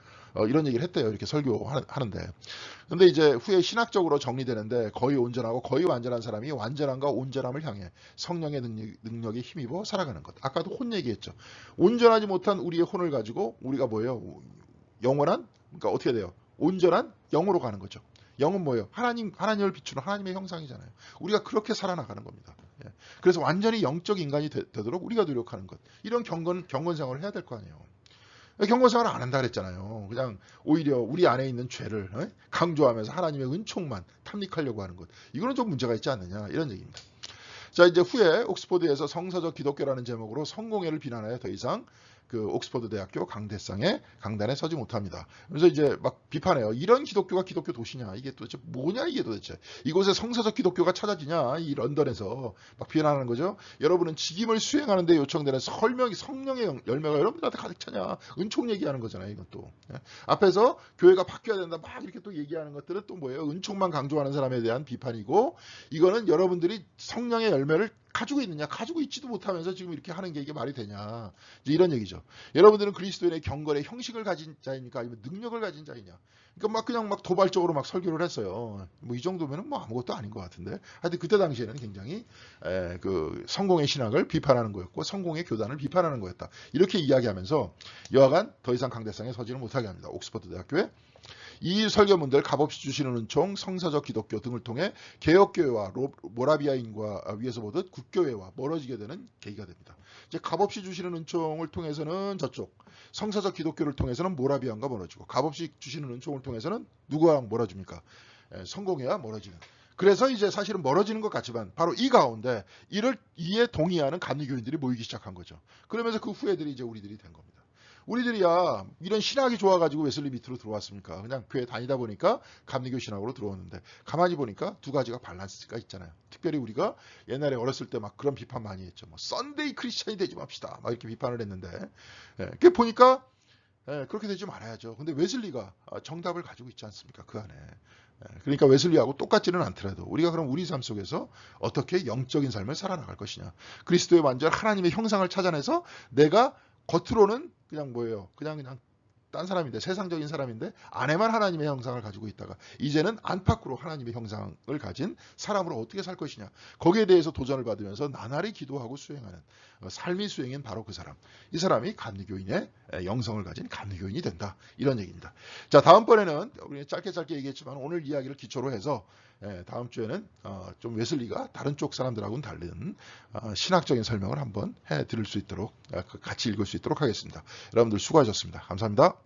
Speaker 1: 이런 얘기를 했대요. 이렇게 설교하는데. 근데 이제 후에 신학적으로 정리되는데, 거의 온전하고 거의 완전한 사람이 완전함과 온전함을 향해 성령의 능력에 힘입어 살아가는 것. 아까도 혼 얘기했죠. 온전하지 못한 우리의 혼을 가지고 우리가 뭐예요? 영원한, 그러니까 어떻게 돼요? 온전한 영으로 가는 거죠. 영은 뭐예요? 하나님을 비추는 하나님의 형상이잖아요. 우리가 그렇게 살아나가는 겁니다. 그래서 완전히 영적 인간이 되도록 우리가 노력하는 것. 이런 경건 생활을 해야 될 거 아니에요. 경건 생활을 안 한다 그랬잖아요. 그냥 오히려 우리 안에 있는 죄를 강조하면서 하나님의 은총만 탐닉하려고 하는 것. 이거는 좀 문제가 있지 않느냐, 이런 얘기입니다. 자, 이제 후에 옥스퍼드에서 성서적 기독교라는 제목으로 성공회를 비난하여 더 이상 그 옥스퍼드 대학교 강단에 서지 못합니다. 그래서 이제 막 비판해요. 이런 기독교가 기독교 도시냐? 이게 도대체 뭐냐? 이게 도대체 이곳에 성서적 기독교가 찾아지냐? 이 런던에서 막 비난하는 거죠. 여러분은 직임을 수행하는 데 요청되는 성령의 열매가 여러분들한테 가득 차냐? 은총 얘기하는 거잖아요. 이것도 앞에서 교회가 바뀌어야 된다 막 이렇게 또 얘기하는 것들은 또 뭐예요? 은총만 강조하는 사람에 대한 비판이고, 이거는 여러분들이 성령의 열매를 가지고 있느냐, 가지고 있지도 못하면서 지금 이렇게 하는 게 이게 말이 되냐, 이런 얘기죠. 여러분들은 그리스도인의 경건의 형식을 가진 자입니까? 아니면 능력을 가진 자이냐? 그러니까 그냥 도발적으로 막 설교를 했어요. 뭐 이 정도면은 뭐 아무것도 아닌 것 같은데, 하여튼 그때 당시에는 굉장히 그 성공의 신학을 비판하는 거였고 성공의 교단을 비판하는 거였다. 이렇게 이야기하면서 여하간 더 이상 강대상에 서지는 못하게 합니다. 옥스퍼드 대학교에. 이 설교문들 값없이 주시는 은총, 성서적 기독교 등을 통해 개혁교회와 모라비아인과 위에서 보듯 국교회와 멀어지게 되는 계기가 됩니다. 이제 값없이 주시는 은총을 통해서는 저쪽, 성서적 기독교를 통해서는 모라비아인과 멀어지고, 값없이 주시는 은총을 통해서는 누구랑 멀어집니까? 성공회와 멀어지는. 그래서 이제 사실은 멀어지는 것 같지만 바로 이 가운데 이에 동의하는 감리교인들이 모이기 시작한 거죠. 그러면서 그 후예들이 이제 우리들이 된 겁니다. 우리들이야 이런 신학이 좋아가지고 웨슬리 밑으로 들어왔습니까? 그냥 교회 다니다 보니까 감리교 신학으로 들어왔는데, 가만히 보니까 두 가지가 밸런스가 있잖아요. 특별히 우리가 옛날에 어렸을 때 막 그런 비판 많이 했죠. 뭐 썬데이 크리스천이 되지 맙시다 막 이렇게 비판을 했는데, 그게 보니까 그렇게 되지 말아야죠. 근데 웨슬리가 정답을 가지고 있지 않습니까? 그 안에. 그러니까 웨슬리하고 똑같지는 않더라도 우리가 그럼 우리 삶 속에서 어떻게 영적인 삶을 살아나갈 것이냐. 그리스도의 완전 하나님의 형상을 찾아내서 내가 겉으로는 그냥 뭐예요? 그냥 딴 사람인데, 세상적인 사람인데 안에만 하나님의 형상을 가지고 있다가 이제는 안팎으로 하나님의 형상을 가진 사람으로 어떻게 살 것이냐. 거기에 대해서 도전을 받으면서 나날이 기도하고 수행하는 삶이 수행인 바로 그 사람. 이 사람이 감리교인의 영성을 가진 감리교인이 된다. 이런 얘기입니다. 자, 다음번에는 우리 짧게 얘기했지만 오늘 이야기를 기초로 해서 다음 주에는 좀 웨슬리가 다른 쪽 사람들하고는 다른 신학적인 설명을 한번 해드릴 수 있도록 같이 읽을 수 있도록 하겠습니다. 여러분들 수고하셨습니다. 감사합니다.